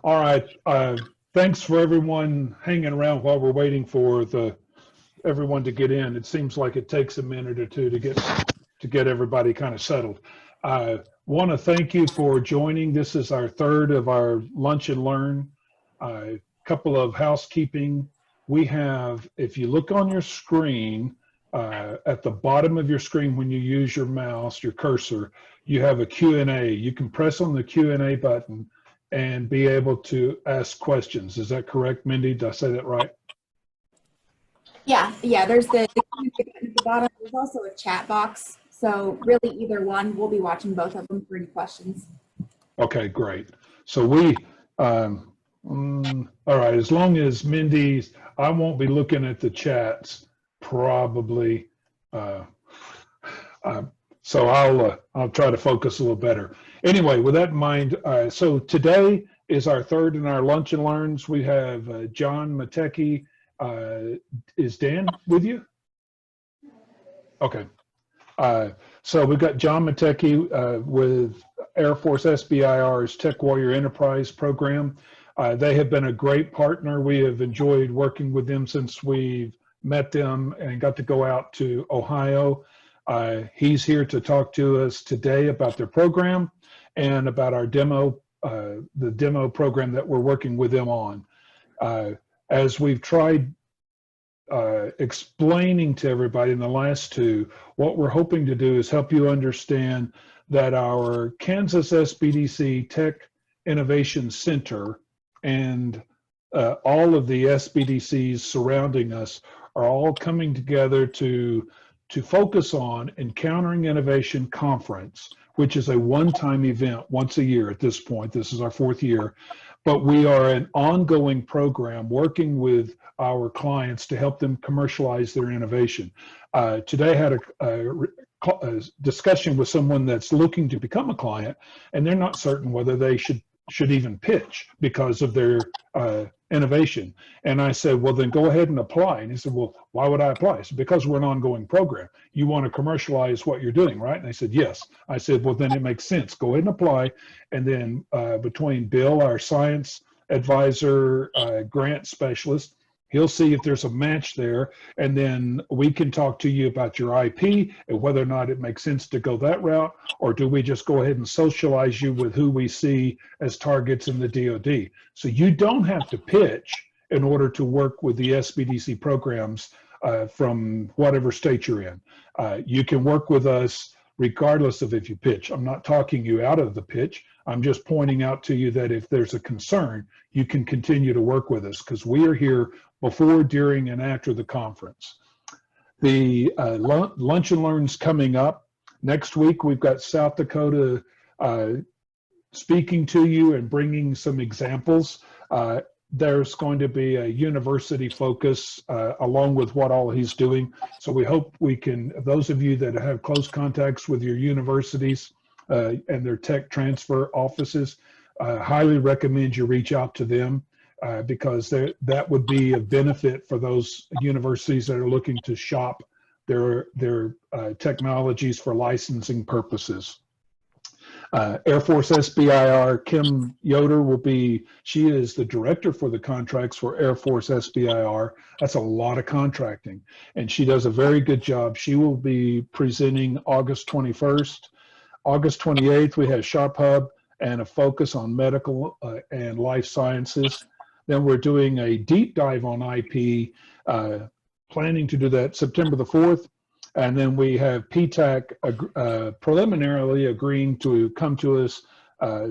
All right. Thanks for everyone hanging around while we're waiting for everyone to get in. It seems like it takes a minute or two to get everybody kind of settled. I want to thank you for joining. This is our third of our Lunch and Learn. A couple of housekeeping. We have, if you look on your screen, at the bottom of your screen when you use your mouse, your cursor, you have a Q&A. You can press on the Q&A button and be able to ask questions. Is that correct, Mindy? Did I say that right? Yeah, there's the Q&A button at the bottom. There's also a chat box. So really either one, we'll be watching both of them for any questions. Okay, great. So we, all right, as long as Mindy's, I won't be looking at the chats probably. So I'll try to focus a little better. Anyway, with that in mind, so today is our third in our Lunch and Learns. We have John Matecki. Is Dan with you? Okay. So we've got John Matecki with Air Force SBIR's Tech Warrior Enterprise program. They have been a great partner. We have enjoyed working with them since we've met them and got to go out to Ohio. He's here to talk to us today about their program and about our demo, the demo program that we're working with them on. As we've tried explaining to everybody in the last two, what we're hoping to do is help you understand that our Kansas SBDC Tech Innovation Center and all of the SBDCs surrounding us are all coming together to focus on Encountering Innovation Conference, which is a one-time event once a year at this point. This is our fourth year, but we are an ongoing program working with our clients to help them commercialize their innovation. Today I had a discussion with someone that's looking to become a client, and they're not certain whether they should even pitch because of their innovation. And I said, well, then go ahead and apply. And he said, well, why would I apply? I said, because we're an ongoing program. You want to commercialize what you're doing, right? And they said, yes. I said, well, then it makes sense. Go ahead and apply. And then between Bill, our science advisor, grant specialist, he'll see if there's a match there, and then we can talk to you about your IP and whether or not it makes sense to go that route, or do we just go ahead and socialize you with who we see as targets in the DoD. So you don't have to pitch in order to work with the SBDC programs from whatever state you're in. You can work with us regardless of if you pitch. I'm not talking you out of the pitch. I'm just pointing out to you that if there's a concern, you can continue to work with us because we are here before, during, and after the conference. The Lunch and Learn's coming up. Next week, we've got South Dakota speaking to you and bringing some examples. There's going to be a university focus along with what all he's doing. So we hope we can, those of you that have close contacts with your universities and their tech transfer offices, highly recommend you reach out to them. Because that would be a benefit for those universities that are looking to shop their technologies for licensing purposes. Air Force SBIR, Kim Yoder she is the director for the contracts for Air Force SBIR. That's a lot of contracting, and she does a very good job. She will be presenting August 21st. August 28th, we have Sharp Hub and a focus on medical and life sciences. Then we're doing a deep dive on IP, planning to do that September the 4th. And then we have PTAC preliminarily agreeing to come to us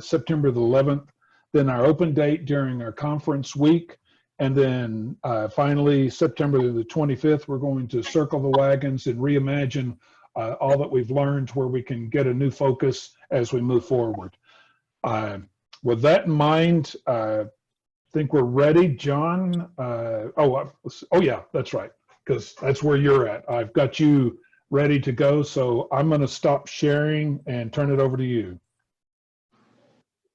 September the 11th. Then our open date during our conference week. And then finally, September the 25th, we're going to circle the wagons and reimagine all that we've learned where we can get a new focus as we move forward. With that in mind, think we're ready, John. Oh yeah, that's right, because that's where you're at. I've got you ready to go, so I'm going to stop sharing and turn it over to you.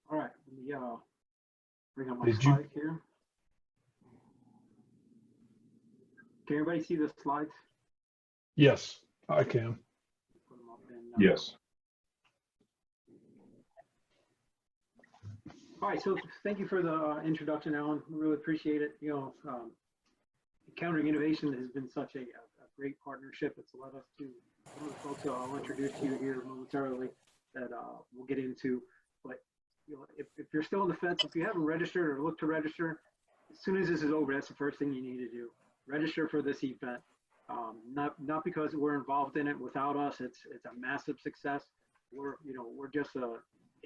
All right, let me bring up my slide here. Can everybody see the slides? Yes, I can. Put them up in, yes. All right, so thank you for the introduction, Alan. We really appreciate it. Encountering Innovation has been such a great partnership. It's led us to one of the folks I'll introduce to you here momentarily that we'll get into. But if you're still on the fence, if you haven't registered or looked to register, as soon as this is over, that's the first thing you need to do. Register for this event. Not because we're involved in it. Without us, it's a massive success. We're just a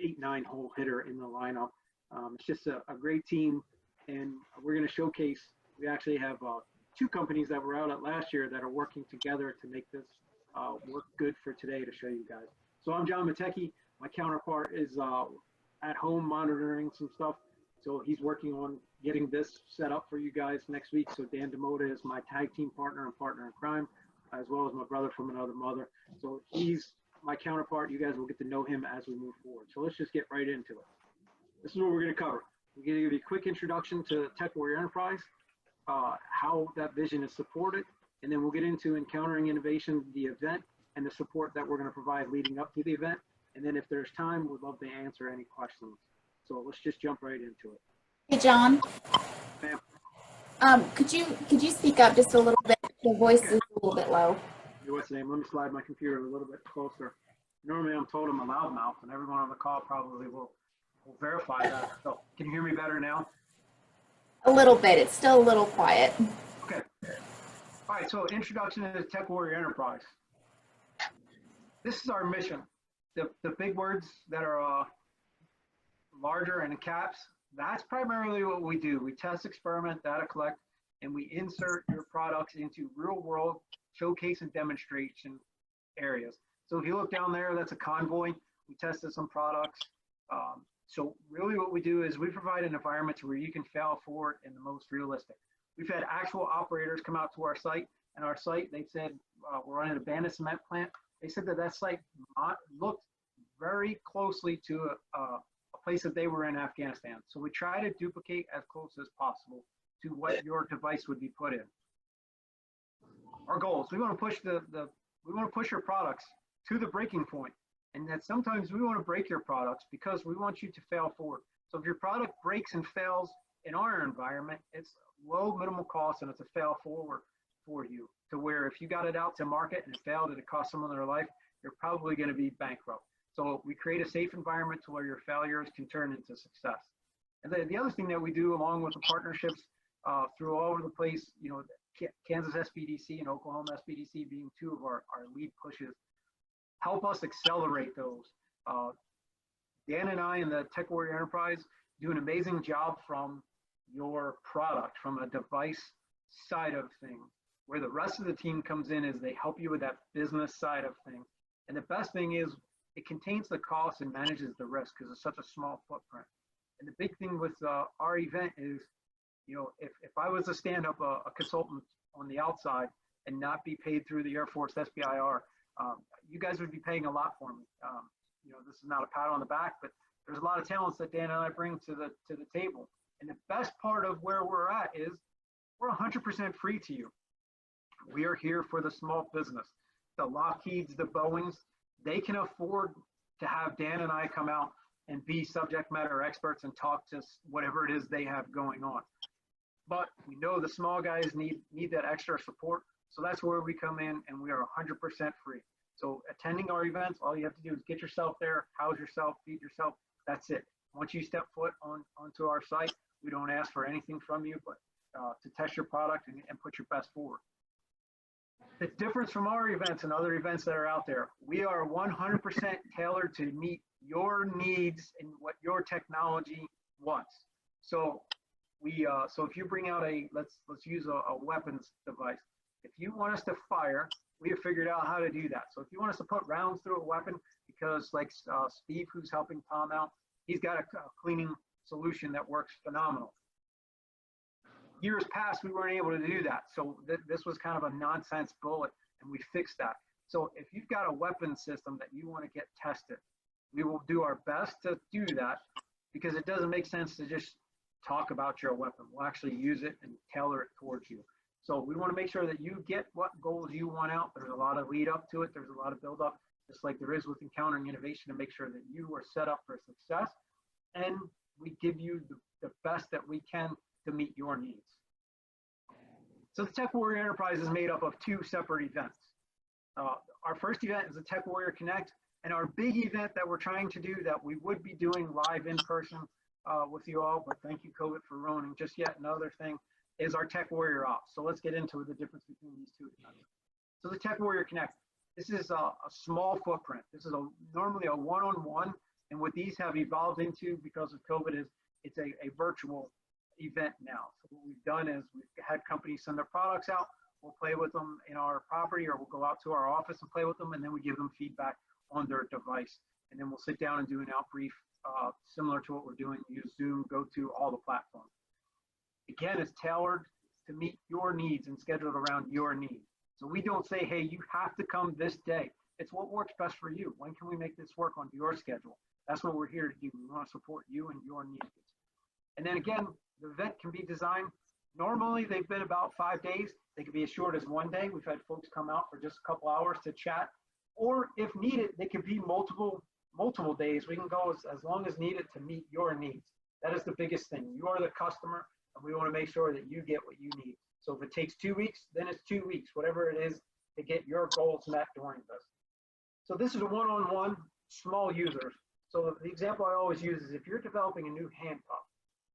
8-9 hole hitter in the lineup. It's just a great team, and we're going to showcase. We actually have 2 companies that were out at last year that are working together to make this work good for today to show you guys. So I'm John Matecki. My counterpart is at home monitoring some stuff. So he's working on getting this set up for you guys next week. So Dan DeMota is my tag team partner and partner in crime, as well as my brother from another mother. So he's my counterpart. You guys will get to know him as we move forward. So let's just get right into it. This is what we're going to cover. We're going to give you a quick introduction to Tech Warrior Enterprise, how that vision is supported, and then we'll get into Encountering Innovation, the event, and the support that we're going to provide leading up to the event. And then if there's time, we'd love to answer any questions. So let's just jump right into it. Hey, John. Ma'am. Could you speak up just a little bit? The voice is a little bit low. What's the name? Let me slide my computer a little bit closer. Normally I'm told I'm a loudmouth, and everyone on the call probably will verify that. So can you hear me better now? A little bit. It's still a little quiet. Okay. All right, so introduction to Tech Warrior Enterprise. This is our mission. The big words that are larger and in caps, that's primarily what we do. We test, experiment, data collect, and we insert your products into real world showcase and demonstration areas. So if you look down there, that's a convoy. We tested some products. So really what we do is we provide an environment to where you can fail forward in the most realistic. We've had actual operators come out to our site, and our site, they said, we're on an abandoned cement plant. They said that site looked very closely to a place that they were in Afghanistan. So we try to duplicate as close as possible to what your device would be put in. Our goals, we want to push we want to push your products to the breaking point. And that sometimes we want to break your products because we want you to fail forward. So if your product breaks and fails in our environment, it's low minimal cost and it's a fail forward for you, to where if you got it out to market and it failed and it cost someone their life, you're probably going to be bankrupt. So we create a safe environment to where your failures can turn into success. And then the other thing that we do along with the partnerships through all over the place, Kansas SBDC and Oklahoma SBDC being 2 of our lead pushes, help us accelerate those. Dan and I in the Tech Warrior Enterprise do an amazing job from your product, from a device side of things. Where the rest of the team comes in is they help you with that business side of things. And the best thing is it contains the cost and manages the risk because it's such a small footprint. And the big thing with our event is, if I was to stand up a consultant on the outside and not be paid through the Air Force SBIR, you guys would be paying a lot for me. This is not a pat on the back, but there's a lot of talents that Dan and I bring to the table. And the best part of where we're at is we're 100% free to you. We are here for the small business. The Lockheeds, the Boeings, they can afford to have Dan and I come out and be subject matter experts and talk to whatever it is they have going on. But we know the small guys need that extra support. So that's where we come in, and we are 100% free. So attending our events, all you have to do is get yourself there, house yourself, feed yourself. That's it. Once you step foot onto our site, we don't ask for anything from you, but to test your product and put your best forward. The difference from our events and other events that are out there, we are 100% tailored to meet your needs and what your technology wants. So so if you bring out let's use a weapons device. If you want us to fire, we have figured out how to do that. So if you want us to put rounds through a weapon, because like Steve, who's helping Tom out, he's got a cleaning solution that works phenomenal. Years past, we weren't able to do that. So this was kind of a nonsense bullet, and we fixed that. So if you've got a weapon system that you want to get tested, we will do our best to do that, because it doesn't make sense to just talk about your weapon. We'll actually use it and tailor it towards you. So we want to make sure that you get what goals you want out. There's a lot of lead up to it. There's a lot of build up, just like there is with Encountering Innovation, to make sure that you are set up for success. And we give you the best that we can to meet your needs. So the Tech Warrior Enterprise is made up of 2 separate events. Our first event is the Tech Warrior Connect, and our big event that we're trying to do that we would be doing live in person with you all, but thank you COVID for ruining just yet another thing, is our Tech Warrior Ops. So let's get into the difference between these 2 events. So the Tech Warrior Connect, this is a small footprint. This is normally a one-on-one, and what these have evolved into because of COVID is it's a virtual event now. So what we've done is we've had companies send their products out, we'll play with them in our property, or we'll go out to our office and play with them, and then we give them feedback on their device. And then we'll sit down and do an outbrief similar to what we're doing, use Zoom, go to all the platforms. Again, it's tailored to meet your needs and scheduled around your needs. So we don't say, hey, you have to come this day. It's what works best for you. When can we make this work on your schedule? That's what we're here to do. We want to support you and your needs. And then again, the event can be designed. Normally, they've been about 5 days. They can be as short as 1 day. We've had folks come out for just a couple hours to chat. Or if needed, they can be multiple days. We can go as long as needed to meet your needs. That is the biggest thing. You are the customer, and we want to make sure that you get what you need. So if it takes 2 weeks, then it's 2 weeks, whatever it is to get your goals met during this. So this is a one-on-one, small users. So the example I always use is if you're developing a new handcuff,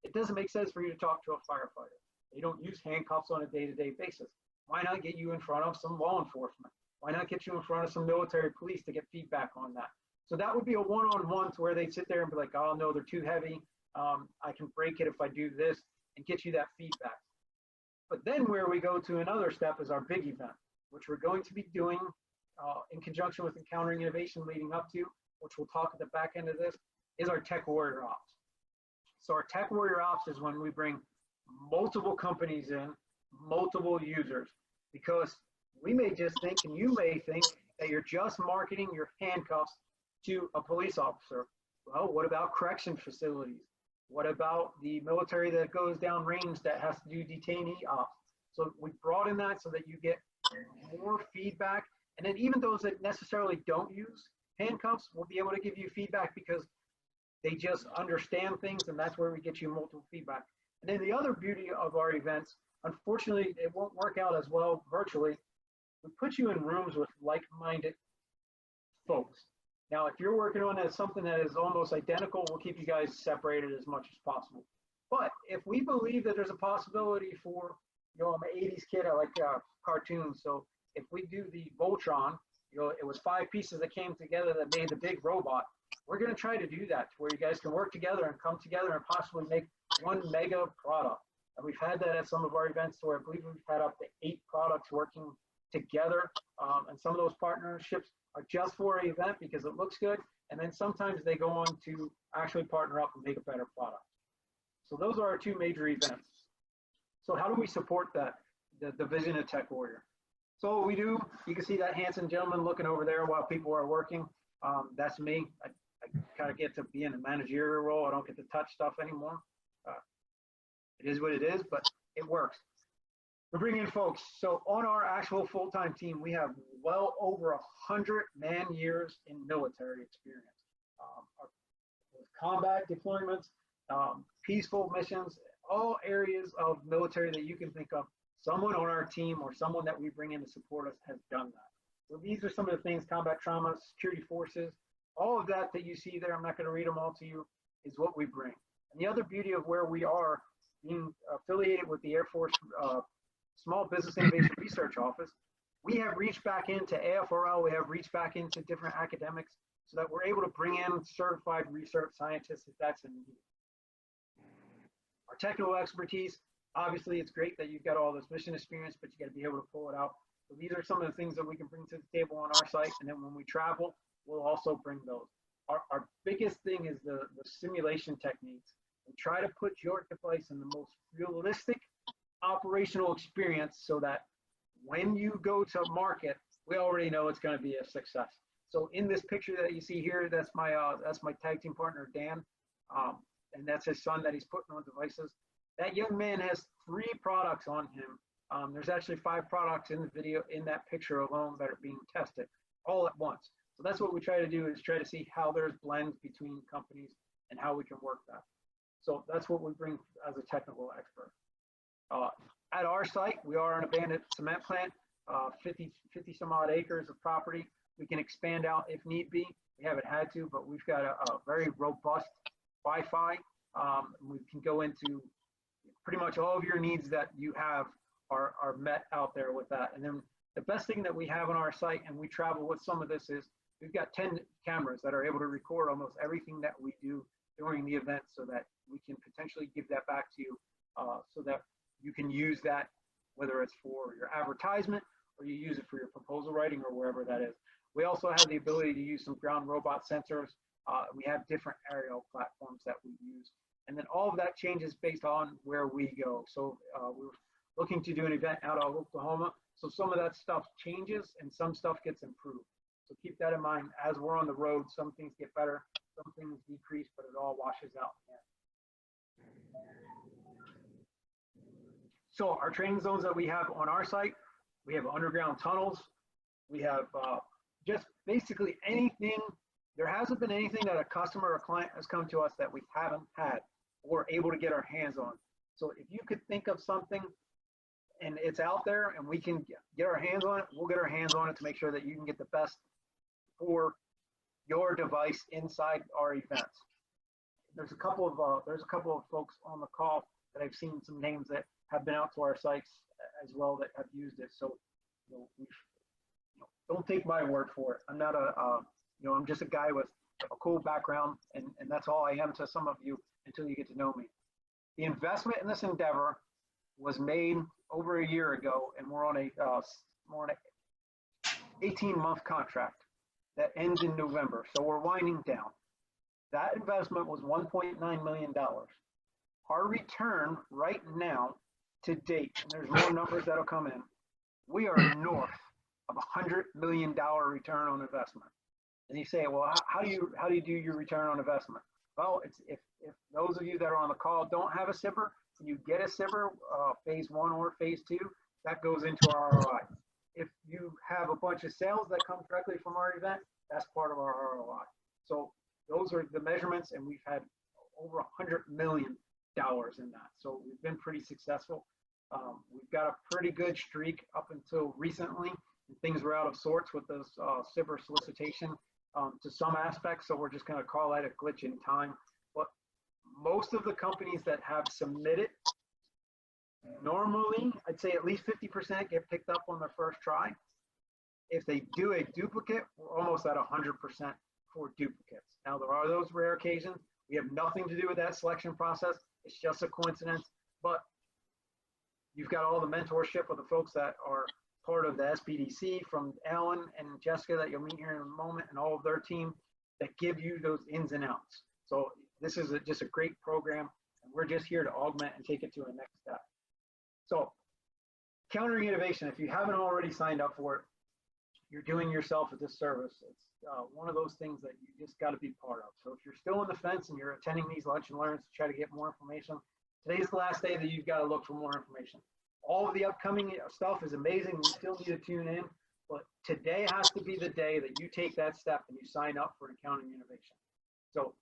it doesn't make sense for you to talk to a firefighter. They don't use handcuffs on a day-to-day basis. Why not get you in front of some law enforcement? Why not get you in front of some military police to get feedback on that? So that would be a one-on-one to where they'd sit there and be like, oh, no, they're too heavy. I can break it if I do this, and get you that feedback. But then where we go to another step is our big event, which we're going to be doing in conjunction with Encountering Innovation leading up to, which we'll talk at the back end of this, is our Tech Warrior Ops. So our Tech Warrior Ops is when we bring multiple companies in, multiple users, because we may just think, and you may think, that you're just marketing your handcuffs to a police officer. Well, what about correction facilities? What about the military that goes down range that has to do detainee ops? So we broaden that so that you get more feedback. And then even those that necessarily don't use handcuffs will be able to give you feedback because they just understand things, and that's where we get you multiple feedback. And then the other beauty of our events, unfortunately, it won't work out as well virtually. We put you in rooms with like-minded folks. Now, if you're working on something that is almost identical, we'll keep you guys separated as much as possible. But if we believe that there's a possibility for, I'm an 80s kid, I like cartoons. So if we do the Voltron, it was 5 pieces that came together that made the big robot. We're going to try to do that to where you guys can work together and come together and possibly make one mega product. And we've had that at some of our events where I believe we've had up to 8 products working together. And some of those partnerships are just for an event because it looks good. And then sometimes they go on to actually partner up and make a better product. So those are our 2 major events. So how do we support that, the vision of Tech Warrior? So what we do, you can see that handsome gentleman looking over there while people are working. That's me. I kind of get to be in a managerial role. I don't get to touch stuff anymore. It is what it is, but it works. We're bringing in folks. So on our actual full-time team, we have well over 100 man-years in military experience. With combat deployments, peaceful missions, all areas of military that you can think of, someone on our team or someone that we bring in to support us has done that. So these are some of the things: combat trauma, security forces, all of that you see there. I'm not going to read them all to you, is what we bring. And the other beauty of where we are, being affiliated with the Air Force Small Business Innovation Research Office, we have reached back into AFRL, we have reached back into different academics so that we're able to bring in certified research scientists if that's a need. Our technical expertise, obviously it's great that you've got all this mission experience, but you got to be able to pull it out. So these are some of the things that we can bring to the table on our site, and then when we travel, we'll also bring those. Our biggest thing is the simulation techniques. We try to put your device in the most realistic operational experience so that when you go to market, we already know it's going to be a success. So in this picture that you see here, that's my tag team partner, Dan, and that's his son that he's putting on devices. That young man has 3 products on him. There's actually 5 products in the video, in that picture alone, that are being tested all at once. So that's what we try to do, is try to see how there's blends between companies and how we can work that. So that's what we bring as a technical expert. At our site, we are an abandoned cement plant, 50 some odd acres of property. We can expand out if need be. We haven't had to, but we've got a very robust Wi-Fi. We can go into pretty much all of your needs that you have are met out there with that. And then the best thing that we have on our site, and we travel with some of this, is we've got 10 cameras that are able to record almost everything that we do during the event, so that we can potentially give that back to you, so that you can use that, whether it's for your advertisement or you use it for your proposal writing or wherever that is. We also have the ability to use some ground robot sensors. We have different aerial platforms that we use. And then all of that changes based on where we go. So we're looking to do an event out of Oklahoma. So some of that stuff changes and some stuff gets improved. So keep that in mind. As we're on the road, some things get better, some things decrease, but it all washes out in the end. So our training zones that we have on our site, we have underground tunnels. We have just basically anything. There hasn't been anything that a customer or client has come to us that we haven't had or able to get our hands on. So if you could think of something and it's out there and we can get our hands on it, we'll get our hands on it to make sure that you can get the best for your device inside our events. There's a couple of folks on the call that I've seen some names that have been out to our sites as well that have used it. So don't take my word for it. I'm not I'm just a guy with a cool background, and that's all I am to some of you until you get to know me. The investment in this endeavor was made over a year ago, and we're on a 18-month contract that ends in November. So we're winding down. That investment was $1.9 million. Our return right now to date, and there's more numbers that'll come in, we are north of $100 million return on investment. And you say, well, how do you do your return on investment? Well, it's if those of you that are on the call don't have a SBIR, you get a SBIR, phase 1 or phase 2, that goes into our ROI. If you have a bunch of sales that come directly from our event, that's part of our ROI. So those are the measurements, and we've had over $100 million in that. So we've been pretty successful. We've got a pretty good streak up until recently. And things were out of sorts with this SBIR solicitation to some aspects, so we're just going to call that a glitch in time. But most of the companies that have submitted, normally, I'd say at least 50% get picked up on their first try. If they do a duplicate, we're almost at 100% for duplicates. Now, there are those rare occasions. We have nothing to do with that selection process. It's just a coincidence, but you've got all the mentorship of the folks that are part of the SBDC, from Alan and Jessica that you'll meet here in a moment, and all of their team that give you those ins and outs. So this is just a great program, and we're just here to augment and take it to a next step. So countering innovation, if you haven't already signed up for it, you're doing yourself a disservice. It's one of those things that you just got to be part of. So if you're still on the fence and you're attending these lunch and learns to try to get more information, today's the last day that you've got to look for more information. All of the upcoming stuff is amazing. We still need to tune in, but today has to be the day that you take that step and you sign up for Encountering Innovation. So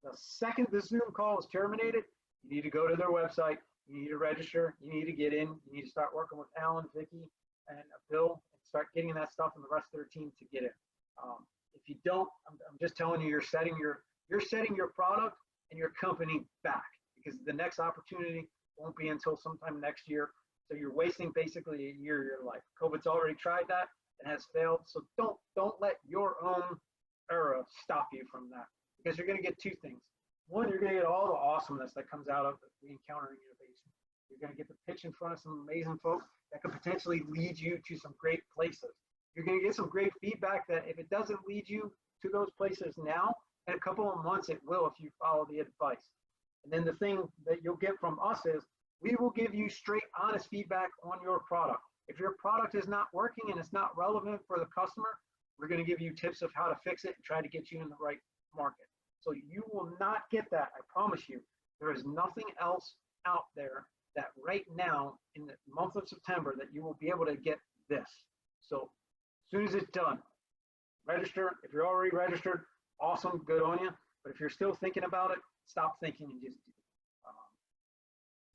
the second the Zoom call is terminated, you need to go to their website, you need to register, you need to get in, you need to start working with Alan, Vicki, and Bill, and start getting that stuff and the rest of their team to get in. If you don't, I'm just telling you, you're setting your product and your company back, because the next opportunity won't be until sometime next year. So you're wasting basically a year of your life. COVID's already tried that and has failed. So don't let your own era stop you from that, because you're going to get two things. One, you're going to get all the awesomeness that comes out of the Encountering Innovation. You're going to get the pitch in front of some amazing folks that could potentially lead you to some great places. You're going to get some great feedback that if it doesn't lead you to those places now, in a couple of months it will if you follow the advice. And then the thing that you'll get from us is, we will give you straight, honest feedback on your product. If your product is not working and it's not relevant for the customer, we're going to give you tips of how to fix it and try to get you in the right market. So you will not get that, I promise you. There is nothing else out there that right now in the month of September that you will be able to get this. So as soon as it's done, register. If you're already registered, awesome, good on you. But if you're still thinking about it, stop thinking and just do it.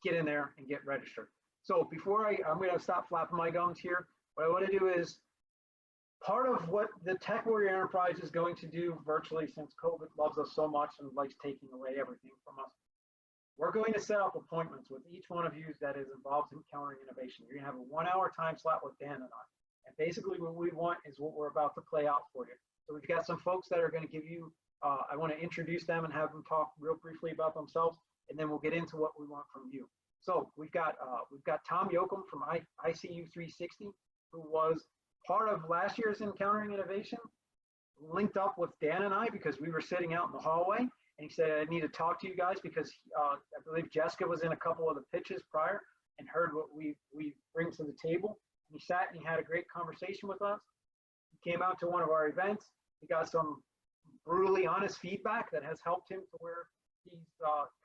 get in there and get registered. So before I'm going to stop flapping my gums here. What I want to do is part of what the Tech Warrior Enterprise is going to do virtually, since COVID loves us so much and likes taking away everything from us. We're going to set up appointments with each one of you that is involved in countering innovation. You're going to have a 1 hour time slot with Dan and I. And basically what we want is what we're about to play out for you. So we've got some folks that are going to give you, I want to introduce them and have them talk real briefly about themselves, and then we'll get into what we want from you. So we've got Tom Yoakum from ICU 360, who was part of last year's Encountering Innovation, linked up with Dan and I because we were sitting out in the hallway, and he said, I need to talk to you guys because I believe Jessica was in a couple of the pitches prior and heard what we bring to the table. And he sat and he had a great conversation with us. He came out to one of our events. He got some brutally honest feedback that has helped him to where he's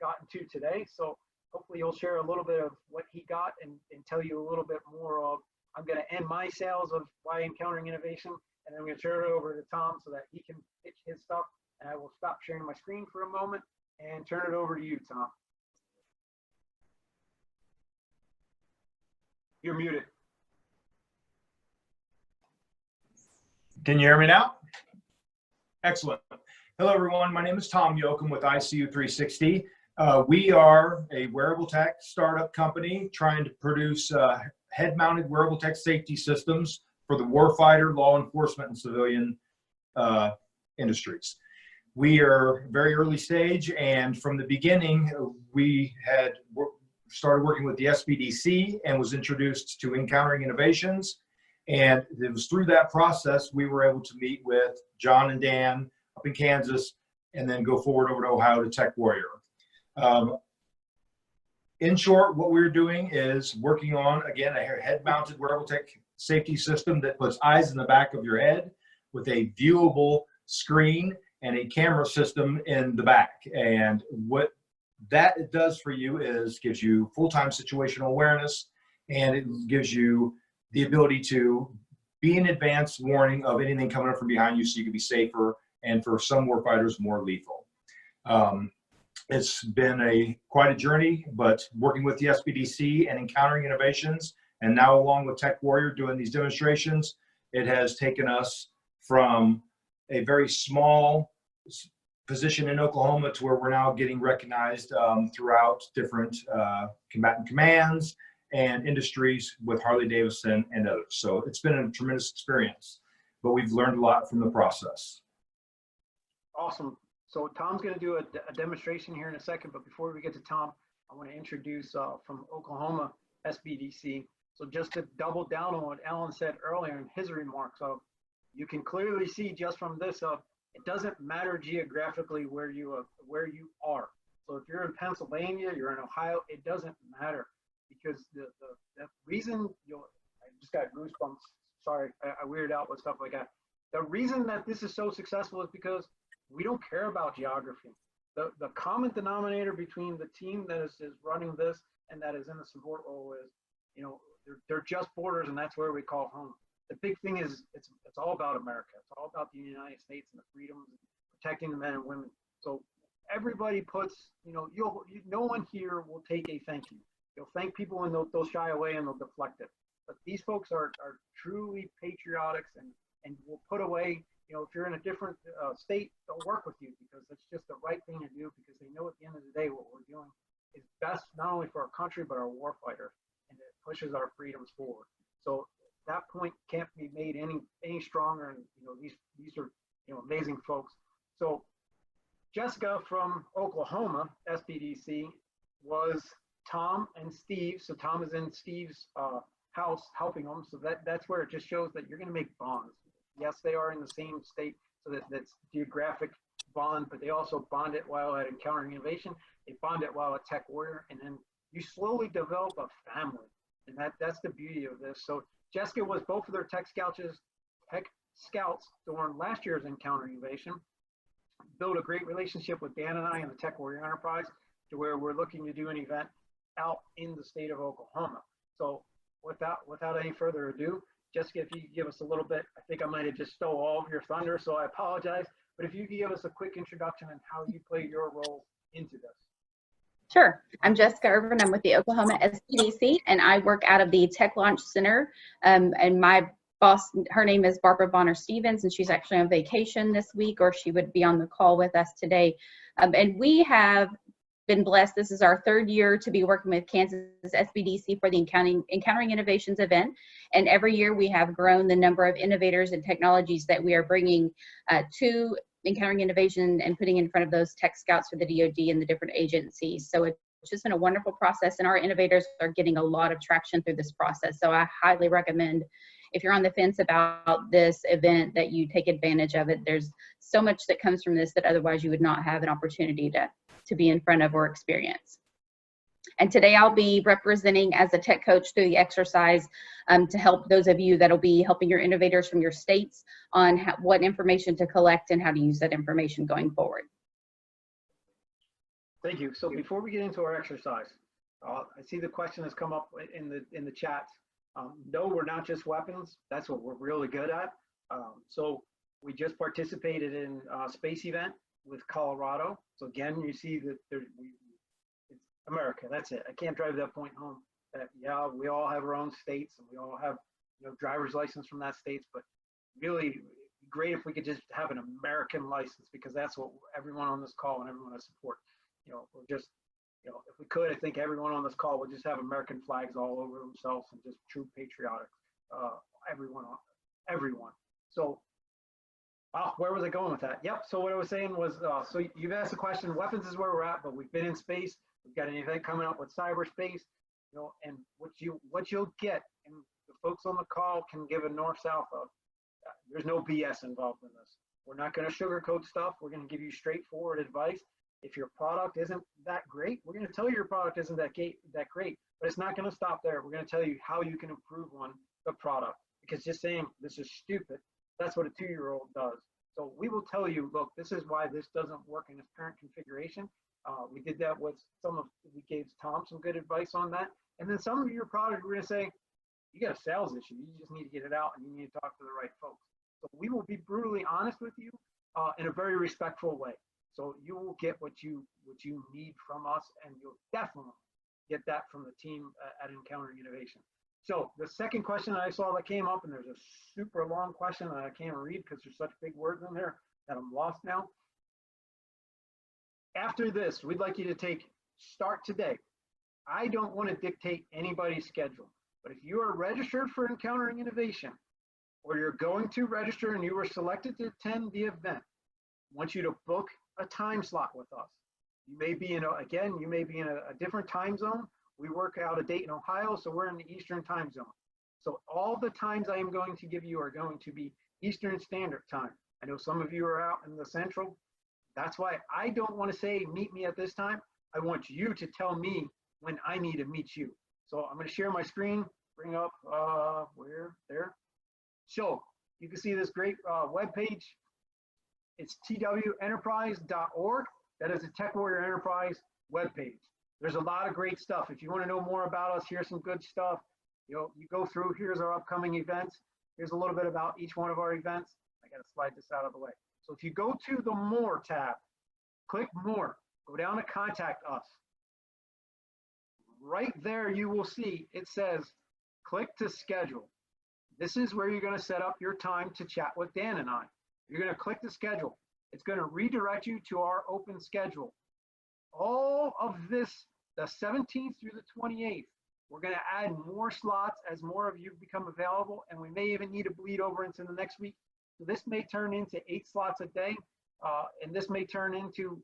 gotten to today. So hopefully he'll share a little bit of what he got and tell you a little bit more of, I'm going to end my sales of why Encountering Innovation, and then I'm going to turn it over to Tom so that he can pitch his stuff. And I will stop sharing my screen for a moment and turn it over to you, Tom. You're muted. Can you hear me now? Excellent. Hello, everyone. My name is Tom Yoakum with ICU 360. We are a wearable tech startup company trying to produce head-mounted wearable tech safety systems for the warfighter, law enforcement, and civilian industries. We are very early stage, and from the beginning, we had started working with the SBDC and was introduced to Encountering Innovations. And it was through that process we were able to meet with John and Dan up in Kansas, and then go forward over to Ohio to Tech Warrior. In short, what we're doing is working on, again, a head-mounted wearable tech safety system that puts eyes in the back of your head with a viewable screen and a camera system in the back. And what that does for you is gives you full-time situational awareness, and it gives you the ability to be in advance warning of anything coming up from behind you so you can be safer, and for some warfighters, more lethal. It's been quite a journey, but working with the SBDC and Encountering Innovations, and now along with Tech Warrior doing these demonstrations, it has taken us from a very small position in Oklahoma to where we're now getting recognized throughout different combatant commands and industries with Harley-Davidson and others. So it's been a tremendous experience, but we've learned a lot from the process. Awesome. So Tom's going to do a demonstration here in a second, but before we get to Tom, I want to introduce from Oklahoma SBDC. So just to double down on what Alan said earlier in his remarks, you can clearly see just from this, it doesn't matter geographically where you are. So if you're in Pennsylvania, you're in Ohio, it doesn't matter, because the reason I just got goosebumps. Sorry, I weirded out with stuff like that. The reason that this is so successful is because we don't care about geography. The common denominator between the team that is running this and that is in the support role is, they're just borders, and that's where we call home. The big thing is it's all about America. It's all about the United States and the freedoms and protecting the men and women. So everybody puts, no one here will take a thank you. You'll thank people and they'll shy away and they'll deflect it. But these folks are truly patriotics and will put away, if you're in a different state, they'll work with you because it's just the right thing to do, because they know at the end of the day what we're doing is best not only for our country but our warfighter, and it pushes our freedoms forward. So that point can't be made any stronger, and these are amazing folks. So Jessica from Oklahoma SBDC was Tom and Steve. So Tom is in Steve's house helping them. So that's where it just shows that you're going to make bonds. Yes, they are in the same state, so that's geographic bond, but they also bond it while at Encountering Innovation. They bond it while at Tech Warrior, and then you slowly develop a family, and that's the beauty of this. So Jessica was both of their tech scouts during last year's Encountering Innovation. Built a great relationship with Dan and I in the Tech Warrior Enterprise, to where we're looking to do an event out in the state of Oklahoma. So without any further ado, Jessica, if you could give us a little bit, I think I might have just stole all of your thunder, so I apologize. But if you could give us a quick introduction on how you play your role into this. Sure. I'm Jessica Irvin. I'm with the Oklahoma SBDC, and I work out of the Tech Launch Center. And my boss, her name is Barbara Bonner Stevens, and she's actually on vacation this week, or she would be on the call with us today. And we have been blessed. This is our third year to be working with Kansas SBDC for the Encountering Innovations event. And every year we have grown the number of innovators and technologies that we are bringing to Encountering Innovation and putting in front of those tech scouts for the DoD and the different agencies. So it's just been a wonderful process, and our innovators are getting a lot of traction through this process. So I highly recommend, if you're on the fence about this event, that you take advantage of it. There's so much that comes from this that otherwise you would not have an opportunity to be in front of or experience. And today I'll be representing as a tech coach through the exercise to help those of you that'll be helping your innovators from your states on what information to collect and how to use that information going forward. Thank you. So before we get into our exercise, I see the question has come up in the chat. No, we're not just weapons. That's what we're really good at. So we just participated in a space event with Colorado. So again, you see that it's America. That's it. I can't drive that point home. That yeah, we all have our own states, and we all have driver's license from that states. But really, great if we could just have an American license, because that's what everyone on this call and everyone I support. Or just if we could, I think everyone on this call would just have American flags all over themselves and just true patriotic. Everyone. So. Where was I going with that? Yep. So what I was saying was, so you've asked the question, weapons is where we're at, but we've been in space. We've got an event coming up with cyberspace, and what you'll get, and the folks on the call can give a north-south of. There's no BS involved in this. We're not going to sugarcoat stuff. We're going to give you straightforward advice. If your product isn't that great, we're going to tell you your product isn't that great, but it's not going to stop there. We're going to tell you how you can improve on the product, because just saying this is stupid, that's what a 2-year-old does. So we will tell you, look, this is why this doesn't work in its current configuration. We did that with we gave Tom some good advice on that. And then some of your product, we're going to say, you got a sales issue. You just need to get it out, and you need to talk to the right folks. So we will be brutally honest with you in a very respectful way. So you will get what you need from us, and you'll definitely get that from the team at Encountering Innovation. So the second question that I saw that came up, and there's a super long question that I can't read because there's such big words in there that I'm lost now. After this, we'd like you to start today. I don't want to dictate anybody's schedule, but if you are registered for Encountering Innovation, or you're going to register and you were selected to attend the event, I want you to book a time slot with us. You may be in a different time zone. We work out of Dayton, Ohio, so we're in the Eastern time zone. So all the times I am going to give you are going to be Eastern Standard Time. I know some of you are out in the Central. That's why I don't want to say, meet me at this time. I want you to tell me when I need to meet you. So I'm going to share my screen, bring up, there. So you can see this great web page. It's twenterprise.org. That is a Tech Warrior Enterprise web page. There's a lot of great stuff. If you want to know more about us, here's some good stuff. You go through, here's our upcoming events. Here's a little bit about each one of our events. I got to slide this out of the way. So if you go to the More tab, click More, go down to Contact Us. Right there, you will see it says, click to schedule. This is where you're going to set up your time to chat with Dan and I. You're going to click the schedule. It's going to redirect you to our open schedule. All of this, the 17th through the 28th, we're going to add more slots as more of you become available, and we may even need to bleed over into the next week. So this may turn into 8 slots a day, and this may turn into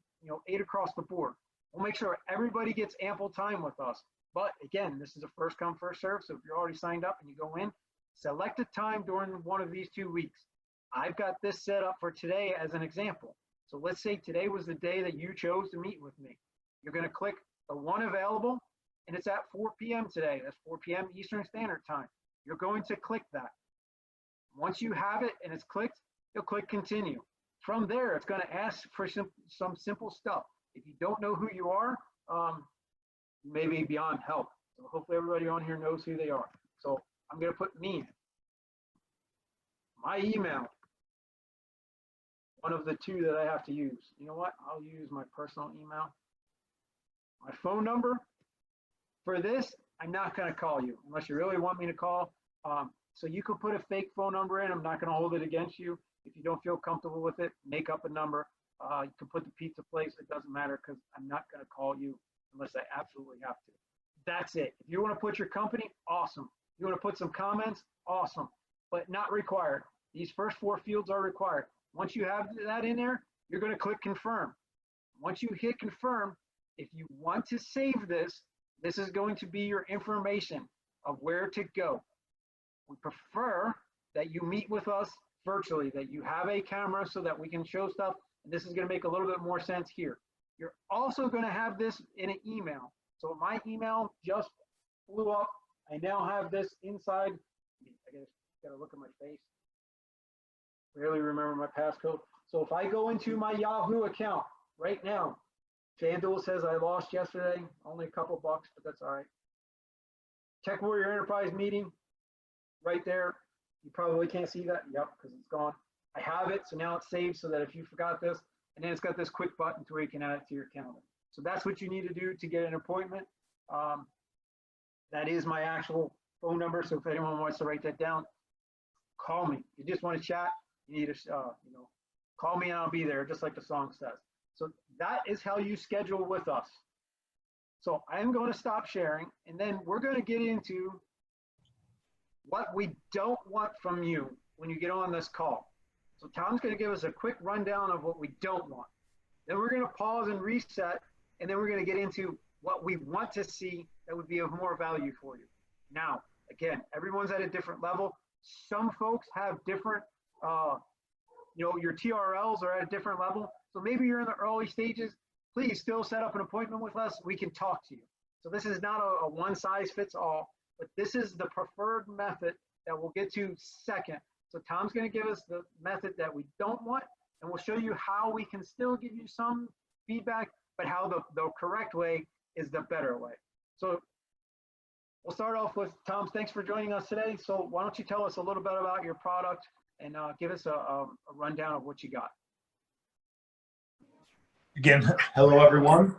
8 across the board. We'll make sure everybody gets ample time with us. But again, this is a first come, first serve. So if you're already signed up and you go in, select a time during one of these 2 weeks. I've got this set up for today as an example. So let's say today was the day that you chose to meet with me. You're going to click the one available, and it's at 4 p.m. today. That's 4 p.m. Eastern Standard Time. You're going to click that. Once you have it and it's clicked, you'll click continue. From there, it's going to ask for some simple stuff. If you don't know who you are, you may be beyond help. So hopefully everybody on here knows who they are. So I'm going to put me, my email, one of the 2 that I have to use. You know what? I'll use my personal email. My phone number for this, I'm not going to call you unless you really want me to call. So you can put a fake phone number in. I'm not going to hold it against you. If you don't feel comfortable with it, make up a number. You can put the pizza place. It doesn't matter because I'm not going to call you unless I absolutely have to. That's it. If you want to put your company, awesome. If you want to put some comments, awesome, but not required. These first 4 fields are required. Once you have that in there, you're going to click confirm. Once you hit confirm, if you want to save this, this is going to be your information of where to go. We prefer that you meet with us virtually, that you have a camera so that we can show stuff. And this is going to make a little bit more sense here. You're also going to have this in an email. So my email just blew up. I now have this inside. I gotta look at my face. Barely remember my passcode. So if I go into my Yahoo account right now, FanDuel says I lost yesterday, only a couple bucks, but that's all right. Tech Warrior Enterprise meeting, right there. You probably can't see that. Yep, because it's gone. I have it, so now it's saved so that if you forgot this, and then it's got this quick button to where you can add it to your calendar. So that's what you need to do to get an appointment. That is my actual phone number. So if anyone wants to write that down, call me. You just want to chat, you need to, call me and I'll be there, just like the song says. So that is how you schedule with us. So I am going to stop sharing, and then we're going to get into what we don't want from you when you get on this call. So Tom's going to give us a quick rundown of what we don't want. Then we're going to pause and reset, and then we're going to get into what we want to see that would be of more value for you. Now, again, everyone's at a different level. Some folks have different, your TRLs are at a different level. So maybe you're in the early stages. Please still set up an appointment with us. We can talk to you. So this is not a one size fits all, but this is the preferred method that we'll get to second. So Tom's going to give us the method that we don't want, and we'll show you how we can still give you some feedback, but how the correct way is the better way. So we'll start off with Tom. Thanks for joining us today. So why don't you tell us a little bit about your product and give us a rundown of what you got. Again, hello everyone.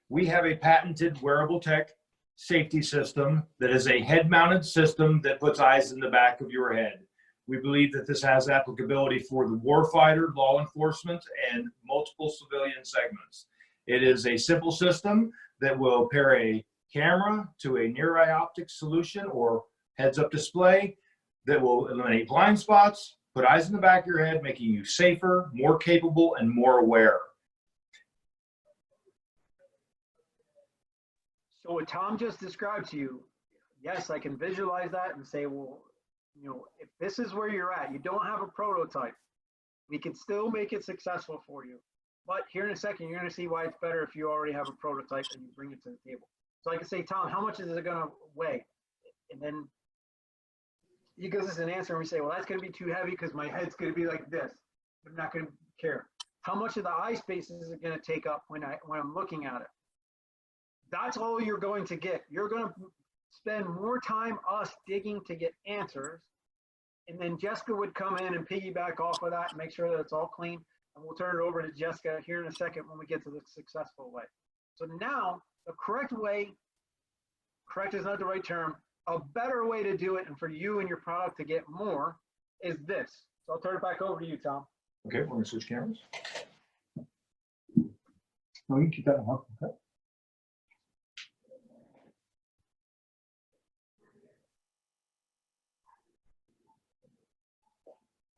We have a patented wearable tech safety system that is a head-mounted system that puts eyes in the back of your head. We believe that this has applicability for the warfighter, law enforcement, and multiple civilian segments. It is a simple system that will pair a camera to a near-eye optic solution or heads-up display that will eliminate blind spots, put eyes in the back of your head, making you safer, more capable, and more aware. So what Tom just described to you, yes, I can visualize that and say, well, if this is where you're at, you don't have a prototype, we can still make it successful for you. But here in a second, you're going to see why it's better if you already have a prototype and you bring it to the table. So I can say, Tom, how much is it going to weigh? And then he gives us an answer and we say, well, that's going to be too heavy because my head's going to be like this. I'm not going to care. How much of the eye space is it going to take up when I'm looking at it? That's all you're going to get. You're going to spend more time us digging to get answers. And then Jessica would come in and piggyback off of that and make sure that it's all clean. And we'll turn it over to Jessica here in a second when we get to the successful way. So now the correct way, correct is not the right term, a better way to do it and for you and your product to get more is this. So I'll turn it back over to you, Tom. Okay, we're going to switch cameras. No, you can keep that on. Okay.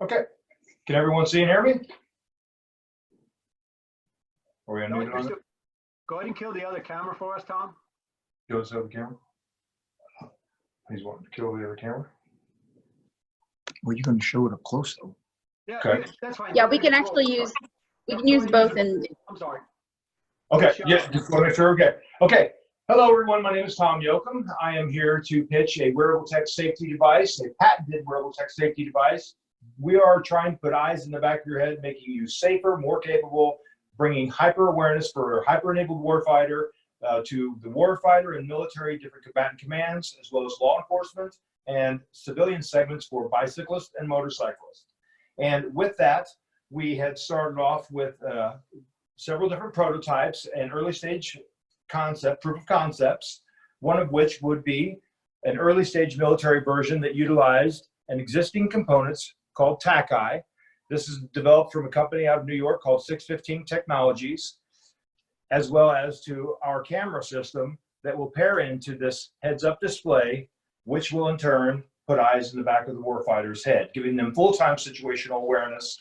Okay, can everyone see and hear me? Are we No, unmuted on it? go ahead and kill the other camera for us, Tom. Kill this other camera? He's wanting to kill the other camera? Well, you're going to show it up close though. Yeah, Okay. that's fine. Yeah, we can actually use, we can use both and I'm sorry. Okay, yeah, just want to make sure. Okay. Hello, everyone. My name is Tom Yoakum. I am here to pitch a wearable tech safety device, a patented wearable tech safety device. We are trying to put eyes in the back of your head, making you safer, more capable, bringing hyper awareness for hyper-enabled warfighter to the warfighter and military different combatant commands, as well as law enforcement and civilian segments for bicyclists and motorcyclists. And with that, we had started off with several different prototypes and early stage proof of concepts, one of which would be an early stage military version that utilized an existing components called TACI. This is developed from a company out of New York called 615 Technologies, as well as to our camera system that will pair into this heads-up display, which will in turn put eyes in the back of the warfighter's head, giving them full-time situational awareness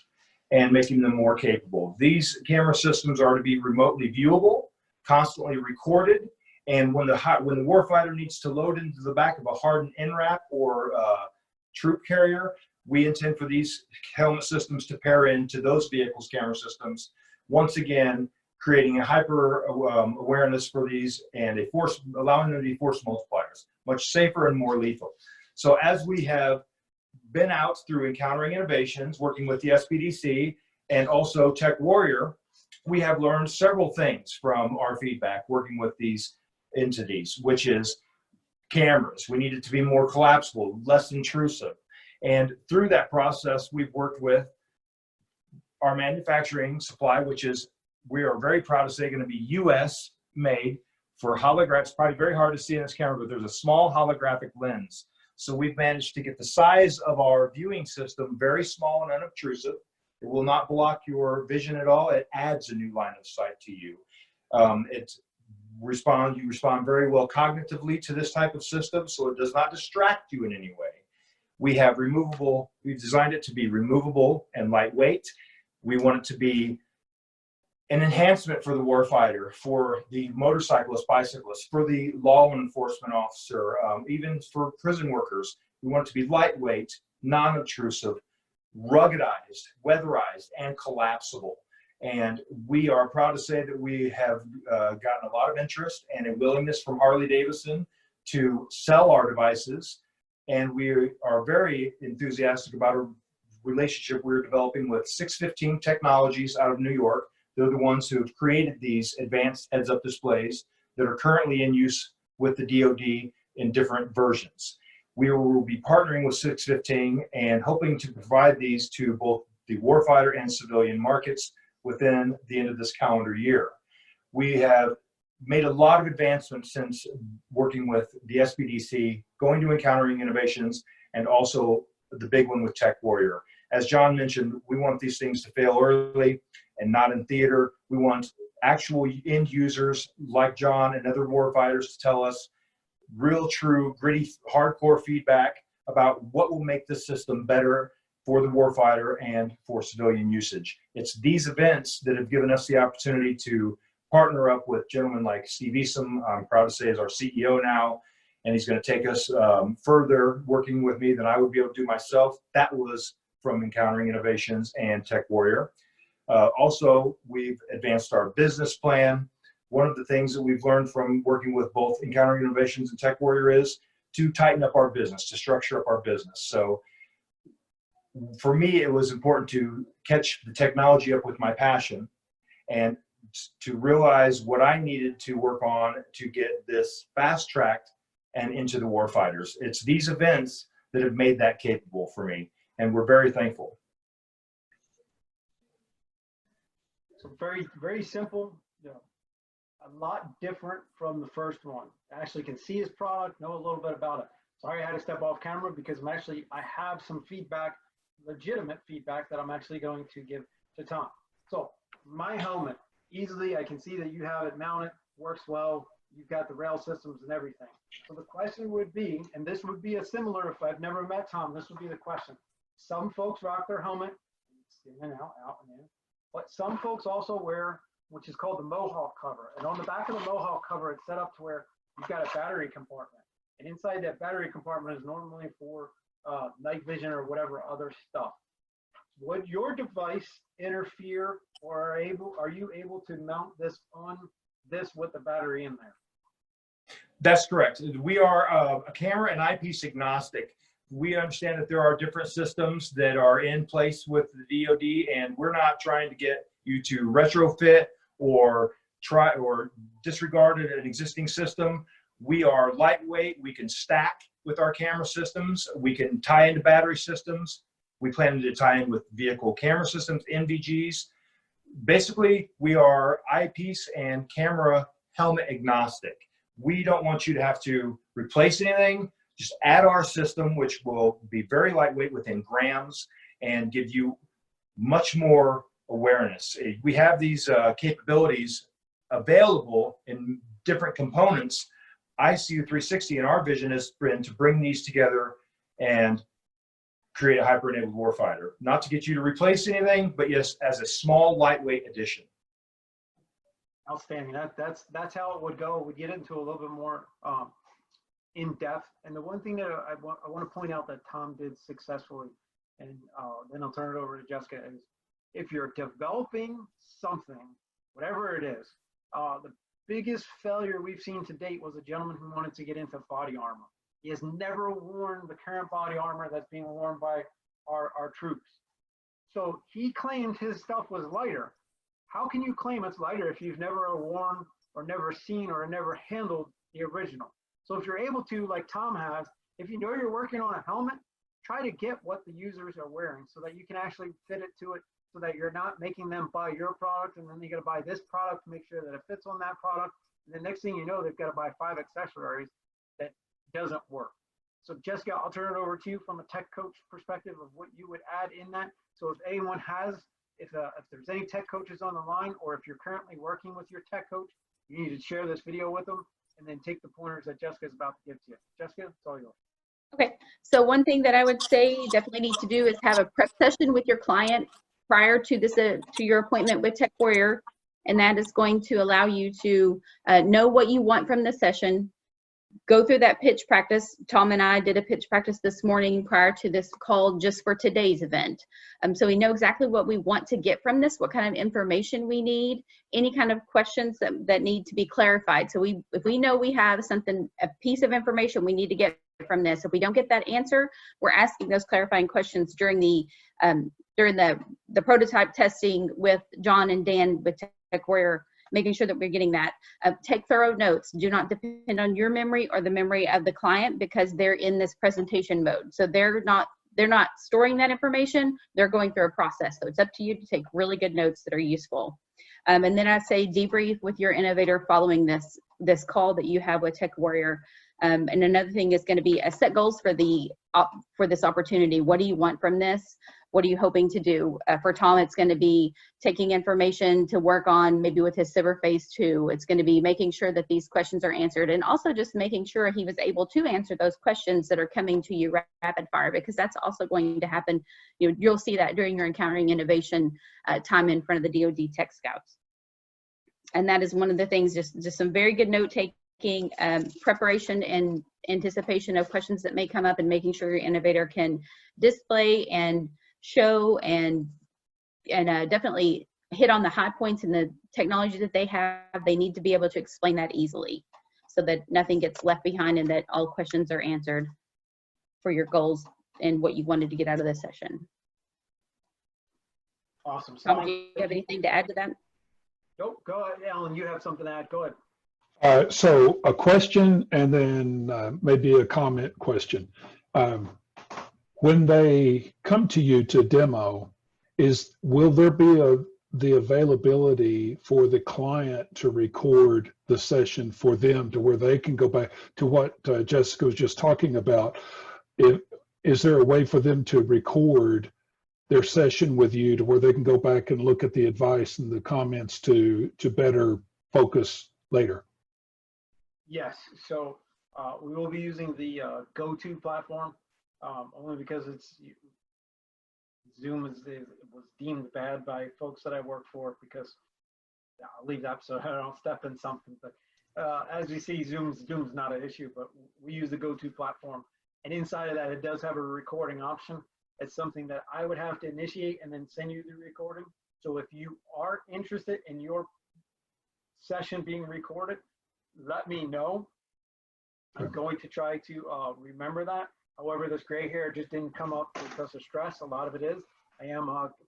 and making them more capable. These camera systems are to be remotely viewable, constantly recorded, and when the warfighter needs to load into the back of a hardened NRAP or troop carrier, we intend for these helmet systems to pair into those vehicles' camera systems, once again creating a hyper awareness for these and allowing them to be force multipliers, much safer and more lethal. So as we have been out through Encountering Innovations, working with the SBDC and also Tech Warrior, we have learned several things from our feedback working with these entities, which is cameras. We need it to be more collapsible, less intrusive. And through that process, we've worked with our manufacturing supply, which is, we are very proud to say, going to be US made for holographic. It's probably very hard to see in this camera, but there's a small holographic lens. So we've managed to get the size of our viewing system very small and unobtrusive. It will not block your vision at all. It adds a new line of sight to you. You respond very well cognitively to this type of system, so it does not distract you in any way. We've designed it to be removable and lightweight. We want it to be an enhancement for the warfighter, for the motorcyclist, bicyclist, for the law enforcement officer, even for prison workers. We want it to be lightweight, non-obtrusive, ruggedized, weatherized, and collapsible. And we are proud to say that we have gotten a lot of interest and a willingness from Harley-Davidson to sell our devices. And we are very enthusiastic about a relationship we're developing with 615 Technologies out of New York. They're the ones who have created these advanced heads-up displays that are currently in use with the DoD in different versions. We will be partnering with 615 and hoping to provide these to both the warfighter and civilian markets within the end of this calendar year. We have made a lot of advancements since working with the SBDC, going to Encountering Innovations, and also the big one with Tech Warrior. As John mentioned, we want these things to fail early and not in theater. We want actual end users like John and other warfighters to tell us real, true, gritty, hardcore feedback about what will make this system better for the warfighter and for civilian usage. It's these events that have given us the opportunity to partner up with gentlemen like Steve Easom, I'm proud to say is our CEO now, and he's going to take us further working with me than I would be able to do myself. That was from Encountering Innovations and Tech Warrior. Also, we've advanced our business plan. One of the things that we've learned from working with both Encountering Innovations and Tech Warrior is to tighten up our business, to structure up our business. So for me, it was important to catch the technology up with my passion and to realize what I needed to work on to get this fast-tracked and into the warfighters. It's these events that have made that capable for me, and we're very thankful. So very, very simple, a lot different from the first one. I actually can see his product, know a little bit about it. Sorry I had to step off camera because I have some feedback, legitimate feedback that I'm actually going to give to Tom. So my helmet, easily I can see that you have it mounted, works well, you've got the rail systems and everything. So the question would be, and this would be a similar, if I've never met Tom, this would be the question. Some folks rock their helmet, in and out and in, but some folks also wear, which is called the Mohawk cover. And on the back of the Mohawk cover, it's set up to where you've got a battery compartment. And inside that battery compartment is normally for night vision or whatever other stuff. Would your device interfere, or are you able to mount this on this with the battery in there? That's correct. We are a camera and eyepiece agnostic. We understand that there are different systems that are in place with the DoD, and we're not trying to get you to retrofit or try or disregard an existing system. We are lightweight. We can stack with our camera systems. We can tie into battery systems. We plan to tie in with vehicle camera systems, NVGs. Basically, we are eyepiece and camera helmet agnostic. We don't want you to have to replace anything. Just add our system, which will be very lightweight within grams and give you much more awareness. We have these capabilities available in different components. ICU 360 in our vision has been to bring these together and create a hyper-enabled warfighter. Not to get you to replace anything, but yes, as a small, lightweight addition. Outstanding. That's how it would go. We get into a little bit more in depth. And the one thing that I want to point out that Tom did successfully, and then I'll turn it over to Jessica, is if you're developing something, whatever it is, the biggest failure we've seen to date was a gentleman who wanted to get into body armor. He has never worn the current body armor that's being worn by our troops. So he claimed his stuff was lighter. How can you claim it's lighter if you've never worn or never seen or never handled the original? So if you're able to, like Tom has, if you know you're working on a helmet, try to get what the users are wearing so that you can actually fit it to it, so that you're not making them buy your product and then they got to buy this product to make sure that it fits on that product. And the next thing you know, they've got to buy 5 accessories that doesn't work. So Jessica, I'll turn it over to you from a tech coach perspective of what you would add in that. So if anyone has, if there's any tech coaches on the line, or if you're currently working with your tech coach, you need to share this video with them and then take the pointers that Jessica's about to give to you. Jessica, it's all yours. Okay, so one thing that I would say you definitely need to do is have a prep session with your client prior to this, to your appointment with Tech Warrior, and that is going to allow you to know what you want from the session. Go through that pitch practice. Tom and I did a pitch practice this morning prior to this call just for today's event. So we know exactly what we want to get from this, what kind of information we need, any kind of questions that need to be clarified. So if we know we have something, a piece of information we need to get from this, if we don't get that answer, we're asking those clarifying questions during the prototype testing with John and Dan with Tech Warrior, making sure that we're getting that. Take thorough notes. Do not depend on your memory or the memory of the client, because they're in this presentation mode. So they're not storing that information. They're going through a process. So it's up to you to take really good notes that are useful. And then I say debrief with your innovator following this call that you have with Tech Warrior. And another thing is going to be set goals for this opportunity. What do you want from this? What are you hoping to do? For Tom, it's going to be taking information to work on, maybe with his SBIR phase 2. It's going to be making sure that these questions are answered, and also just making sure he was able to answer those questions that are coming to you rapid fire, because that's also going to happen. You'll see that during your Encountering Innovation time in front of the DoD Tech Scouts. And that is one of the things, just some very good note taking, preparation and anticipation of questions that may come up, and making sure your innovator can display and show and definitely hit on the high points in the technology that they have. They need to be able to explain that easily so that nothing gets left behind and that all questions are answered for your goals and what you wanted to get out of this session. Awesome. Tom, do you have anything to add to that? Nope. Go ahead, Alan. You have something to add. Go ahead. So a question and then maybe a comment question. When they come to you to demo, will there be the availability for the client to record the session for them, to where they can go back to what Jessica was just talking about? Is there a way for them to record their session with you to where they can go back and look at the advice and the comments to better focus later? Yes. So we will be using the go-to platform. Only because Zoom was deemed bad by folks that I work for, because I'll leave that so I don't step in something. But as we see, Zoom's not an issue, but we use the go-to platform. And inside of that, it does have a recording option. It's something that I would have to initiate and then send you the recording. So if you are interested in your session being recorded, let me know. I'm going to try to remember that. However, this gray hair just didn't come up because of stress. A lot of it is.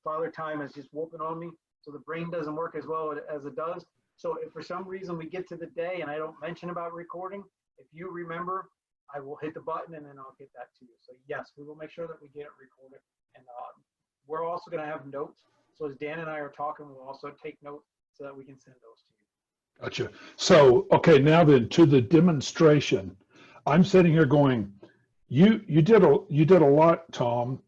Father time is just whooping on me. So the brain doesn't work as well as it does. So if for some reason we get to the day and I don't mention about recording, if you remember, I will hit the button and then I'll get that to you. So yes, we will make sure that we get it recorded. And we're also going to have notes. So as Dan and I are talking, we'll also take notes so that we can send those to you. Gotcha. So, okay, now then to the demonstration. I'm sitting here going, you did a lot, Tom,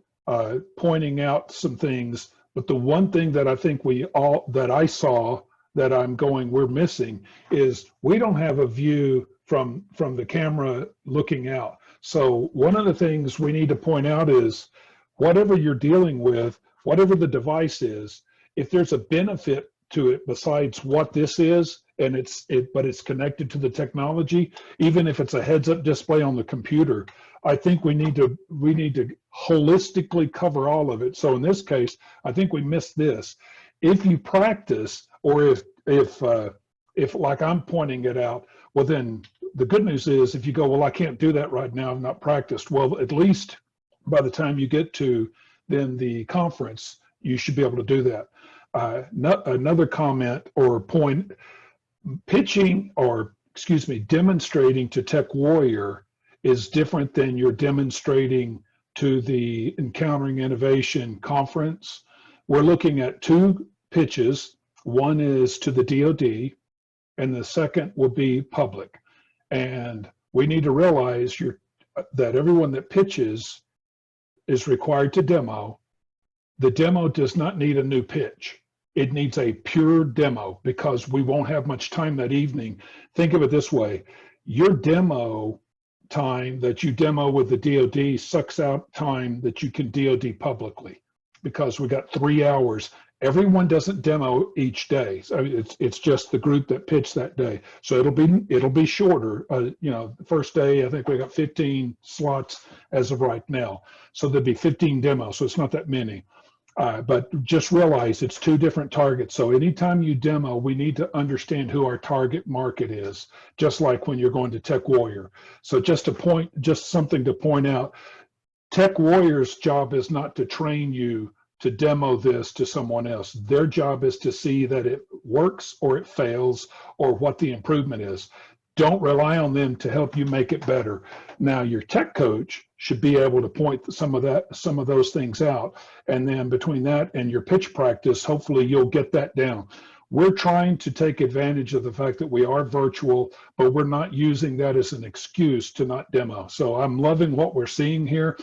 pointing out some things, but the one thing that I think that I saw that I'm going, we're missing is we don't have a view from the camera looking out. So one of the things we need to point out is whatever you're dealing with, whatever the device is, if there's a benefit to it besides what this is, and but it's connected to the technology, even if it's a heads-up display on the computer, I think we need to holistically cover all of it. So in this case, I think we missed this. If you practice, or if like I'm pointing it out, well then the good news is if you go, well, I can't do that right now, I've not practiced. Well, at least by the time you get to then the conference, you should be able to do that. Another comment or point, pitching, or excuse me, demonstrating to Tech Warrior is different than you're demonstrating to the Encountering Innovation conference. We're looking at two pitches. One is to the DoD and the second will be public. And we need to realize that everyone that pitches is required to demo. The demo does not need a new pitch. It needs a pure demo because we won't have much time that evening. Think of it this way. Your demo time that you demo with the DoD sucks out time that you can DoD publicly because we got 3 hours. Everyone doesn't demo each day. So it's just the group that pitched that day. So it'll be shorter. You know, the first day, I think we got 15 slots as of right now. So there'll be 15 demos. So it's not that many. But just realize it's two different targets. So anytime you demo, we need to understand who our target market is, just like when you're going to Tech Warrior. So just something to point out, Tech Warrior's job is not to train you to demo this to someone else. Their job is to see that it works or it fails or what the improvement is. Don't rely on them to help you make it better. Now, your tech coach should be able to point some of those things out. And then between that and your pitch practice, hopefully you'll get that down. We're trying to take advantage of the fact that we are virtual, but we're not using that as an excuse to not demo. So I'm loving what we're seeing here.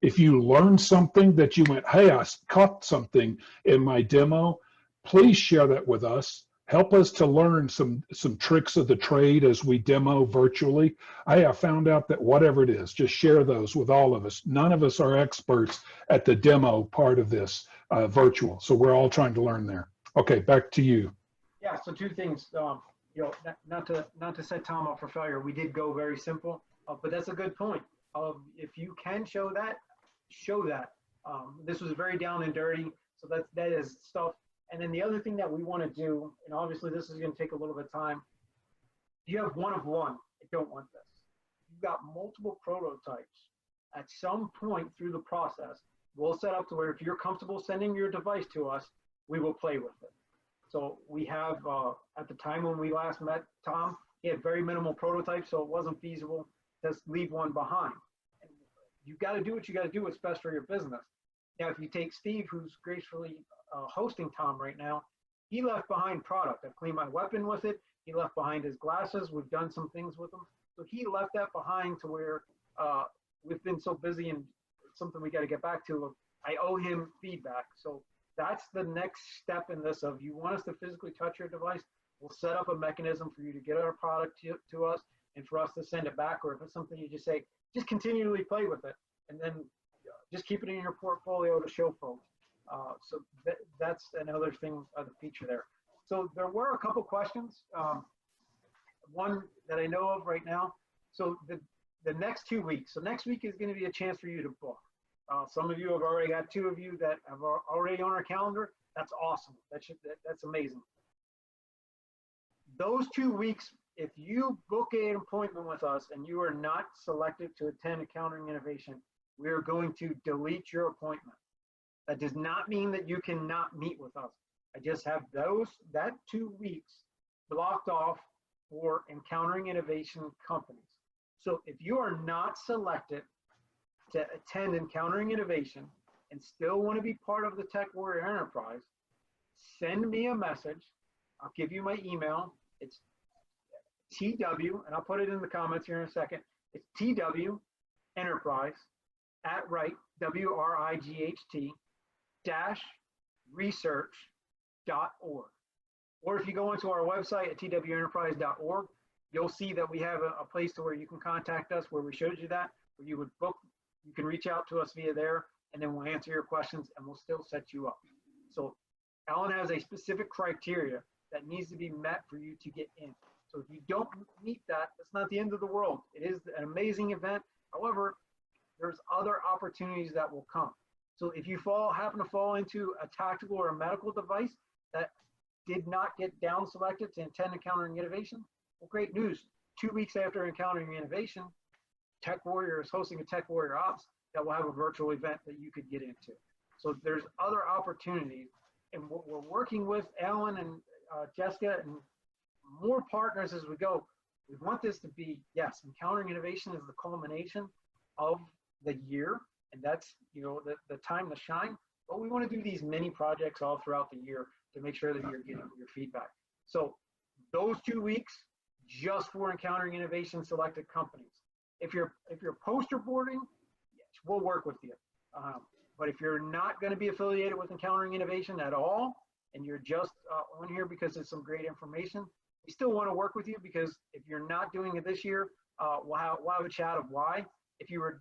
If you learned something that you went, hey, I caught something in my demo, please share that with us. Help us to learn some tricks of the trade as we demo virtually. I found out that whatever it is, just share those with all of us. None of us are experts at the demo part of this virtual. So we're all trying to learn there. Okay, back to you. Yeah, so two things, you know, not to set Tom up for failure. We did go very simple, but that's a good point. If you can show that, show that. This was very down and dirty. So that is stuff. And then the other thing that we want to do, and obviously this is going to take a little bit of time, you have one of one. I don't want this. You've got multiple prototypes. At some point through the process, we'll set up to where if you're comfortable sending your device to us, we will play with it. So we have, at the time when we last met Tom, he had very minimal prototypes, so it wasn't feasible to leave one behind. And you got to do what you got to do. What's best for your business. Now, if you take Steve, who's gracefully hosting Tom right now, he left behind product. I've cleaned my weapon with it. He left behind his glasses. We've done some things with them. So he left that behind to where we've been so busy, and it's something we got to get back to. I owe him feedback. So that's the next step in this of you want us to physically touch your device, we'll set up a mechanism for you to get our product to us and for us to send it back. Or if it's something you just say, just continually play with it and then just keep it in your portfolio to show folks. So that's another thing of the feature there. So there were a couple questions. One that I know of right now. So the next 2 weeks. So next week is going to be a chance for you to book. Some of you have already got 2 of you that have already on our calendar. That's awesome. That's amazing. Those 2 weeks, if you book an appointment with us and you are not selected to attend Encountering Innovation, we are going to delete your appointment. That does not mean that you cannot meet with us. I just have that 2 weeks blocked off for Encountering Innovation companies. So if you are not selected to attend Encountering Innovation and still want to be part of the Tech Warrior Enterprise, send me a message. I'll give you my email. It's TW, and I'll put it in the comments here in a second. It's TW Enterprise at Wright, WRIGHT -research.org. Or if you go into our website at twenterprise.org, you'll see that we have a place to where you can contact us, where we showed you that, where you would book, you can reach out to us via there, and then we'll answer your questions and we'll still set you up. So Alan has a specific criteria that needs to be met for you to get in. So if you don't meet that, that's not the end of the world. It is an amazing event. However, there's other opportunities that will come. So if you happen to fall into a tactical or a medical device that did not get down selected to attend Encountering Innovation, well, great news. 2 weeks after Encountering Innovation, Tech Warrior is hosting a Tech Warrior Ops that will have a virtual event that you could get into. So there's other opportunities, and we're working with Alan and Jessica and more partners as we go. We want this to be, yes, Encountering Innovation is the culmination of the year, and that's, you know, the time to shine. But we want to do these mini projects all throughout the year to make sure that you're getting your feedback. So those 2 weeks, just for Encountering Innovation selected companies. If you're poster boarding, yes, we'll work with you. But if you're not going to be affiliated with Encountering Innovation at all, and you're just on here because it's some great information, we still want to work with you, because if you're not doing it this year, we'll have a chat of why. If you weren't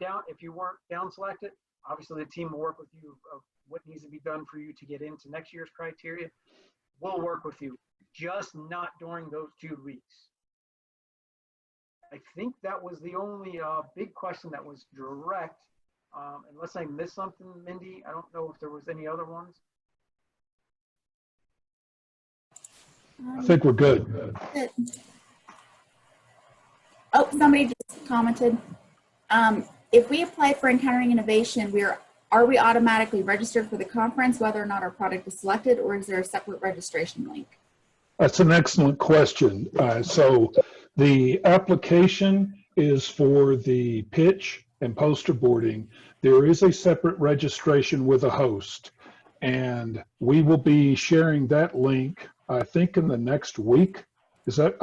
down selected, obviously the team will work with you of what needs to be done for you to get into next year's criteria. We'll work with you, just not during those 2 weeks. I think that was the only big question that was direct, unless I missed something, Mindy. I don't know if there was any other ones. I think we're good. Oh, somebody just commented. If we apply for Encountering Innovation, are we automatically registered for the conference, whether or not our product is selected, or is there a separate registration link? That's an excellent question. So the application is for the pitch and poster boarding. There is a separate registration with a host, and we will be sharing that link, I think, in the next week. Is that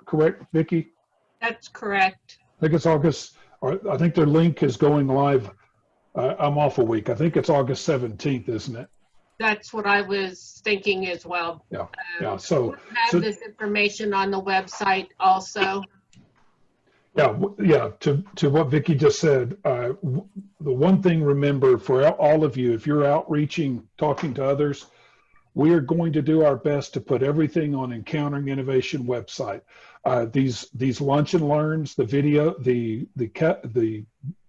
correct, Vicki? That's correct. I think it's August. I think their link is going live. I'm off a week. I think it's August 17th, isn't it? That's what I was thinking as well. Yeah. Yeah. So have this information on the website also. Yeah. Yeah. To what Vicki just said, the one thing, remember, for all of you, if you're outreaching, talking to others, we are going to do our best to put everything on Encountering Innovation website. These lunch and learns, the video, the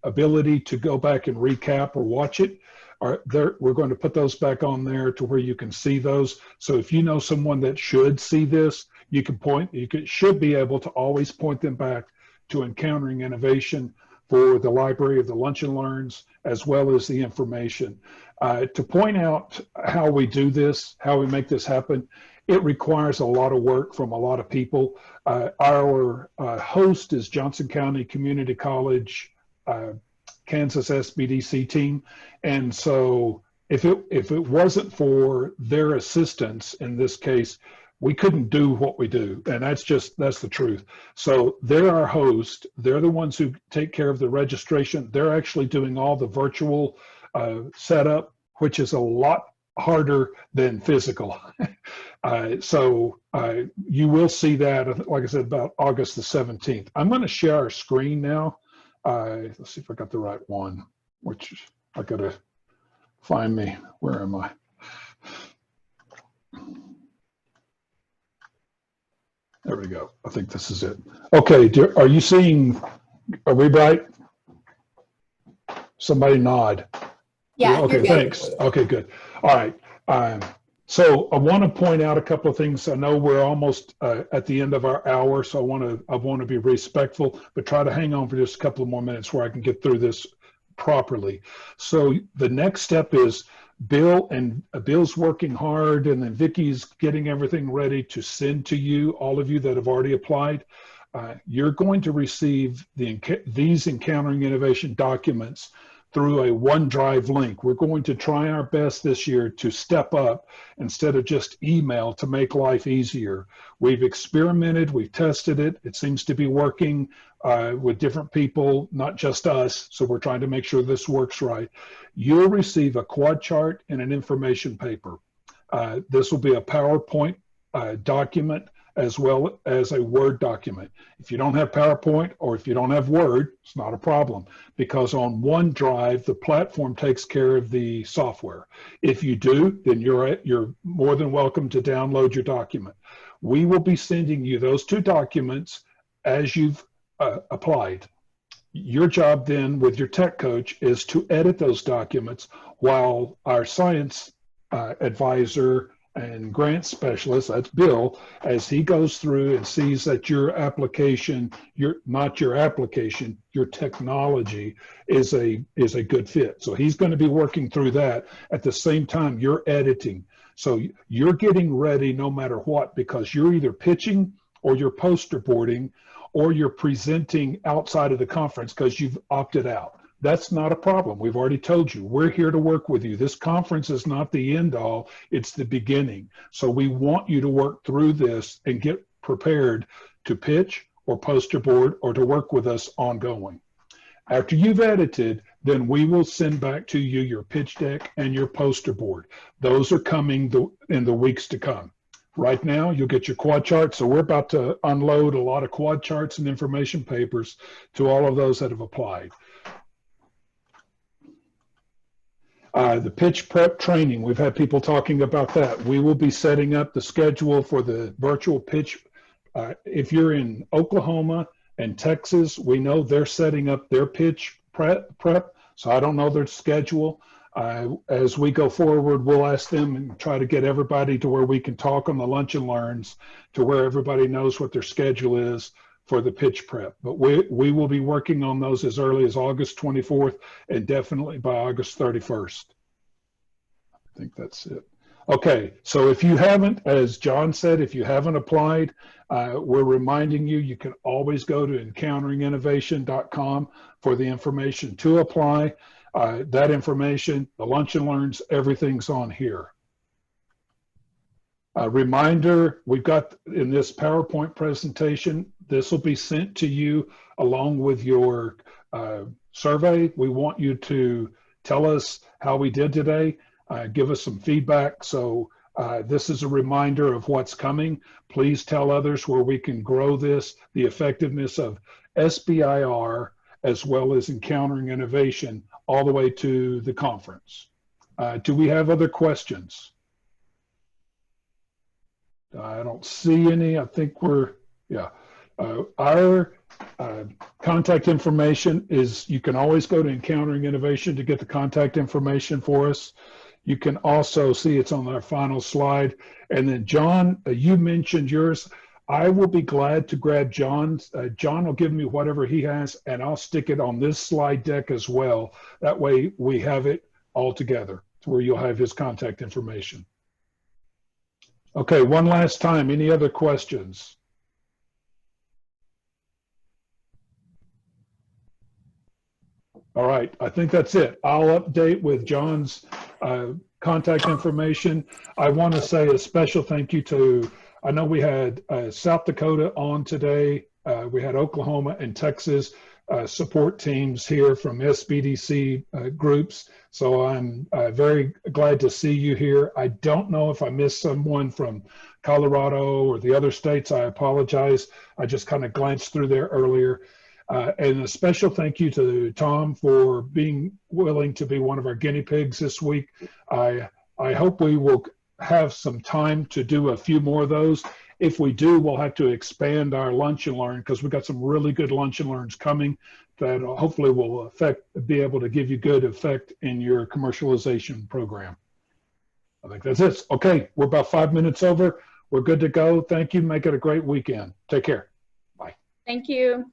ability to go back and recap or watch it, we're going to put those back on there to where you can see those. So if you know someone that should see this, should be able to always point them back to Encountering Innovation for the library of the lunch and learns, as well as the information. To point out how we do this, how we make this happen, it requires a lot of work from a lot of people. Our host is Johnson County Community College, Kansas SBDC team. And so if it wasn't for their assistance in this case, we couldn't do what we do. And that's the truth. So they're our host. They're the ones who take care of the registration. They're actually doing all the virtual setup, which is a lot harder than physical. So you will see that, like I said, about August the 17th. I'm going to share our screen now. Let's see if I got the right one, which I got to find me. Where am I? There we go. I think this is it. Okay. Are you seeing, are we bright? Somebody nod. Yeah. Okay, thanks. Okay, good. All right. So I want to point out a couple of things. I know we're almost at the end of our hour, so I want to be respectful, but try to hang on for just a couple of more minutes where I can get through this properly. So the next step is Bill's working hard, and then Vicki's getting everything ready to send to you, all of you that have already applied. You're going to receive these Encountering Innovation documents through a OneDrive link. We're going to try our best this year to step up instead of just email to make life easier. We've experimented, we've tested it. It seems to be working with different people, not just us. So we're trying to make sure this works right. You'll receive a quad chart and an information paper. This will be a PowerPoint document as well as a Word document. If you don't have PowerPoint or if you don't have Word, it's not a problem, because on OneDrive, the platform takes care of the software. If you do, then you're more than welcome to download your document. We will be sending you those 2 documents as you've applied. Your job then with your tech coach is to edit those documents while our science advisor and grant specialist, that's Bill, as he goes through and sees that your application, your technology is a good fit. So he's going to be working through that. At the same time, you're editing. So you're getting ready no matter what, because you're either pitching or you're poster boarding or you're presenting outside of the conference because you've opted out. That's not a problem. We've already told you, we're here to work with you. This conference is not the end all, it's the beginning. So we want you to work through this and get prepared to pitch or poster board or to work with us ongoing. After you've edited, then we will send back to you your pitch deck and your poster board. Those are coming in the weeks to come. Right now, you'll get your quad chart. So we're about to unload a lot of quad charts and information papers to all of those that have applied. The pitch prep training, we've had people talking about that. We will be setting up the schedule for the virtual pitch. If you're in Oklahoma and Texas, we know they're setting up their pitch prep, so I don't know their schedule. As we go forward, we'll ask them and try to get everybody to where we can talk on the lunch and learns to where everybody knows what their schedule is for the pitch prep. But we will be working on those as early as August 24th and definitely by August 31st. I think that's it. Okay, so if you haven't, as John said, if you haven't applied, we're reminding you, you can always go to encounteringinnovation.com for the information to apply. That information, the lunch and learns, everything's on here. A reminder, we've got in this PowerPoint presentation, this will be sent to you along with your survey. We want you to tell us how we did today, give us some feedback. So this is a reminder of what's coming. Please tell others where we can grow this, the effectiveness of SBIR, as well as Encountering Innovation, all the way to the conference. Do we have other questions? I don't see any. I think we're, yeah. Our contact information is, you can always go to Encountering Innovation to get the contact information for us. You can also see it's on our final slide. And then John, you mentioned yours. I will be glad to grab John's. John will give me whatever he has, and I'll stick it on this slide deck as well. That way we have it all together to where you'll have his contact information. Okay, one last time, any other questions? All right, I think that's it. I'll update with John's contact information. I want to say a special thank you to, I know we had South Dakota on today. We had Oklahoma and Texas support teams here from SBDC groups. So I'm very glad to see you here. I don't know if I missed someone from Colorado or the other states. I apologize. I just kind of glanced through there earlier. And a special thank you to Tom for being willing to be one of our guinea pigs this week. I hope we will have some time to do a few more of those. If we do, we'll have to expand our lunch and learn, because we've got some really good lunch and learns coming that hopefully will be able to give you good effect in your commercialization program. I think that's it. Okay, we're about 5 minutes over. We're good to go. Thank you. Make it a great weekend. Take care. Bye. Thank you.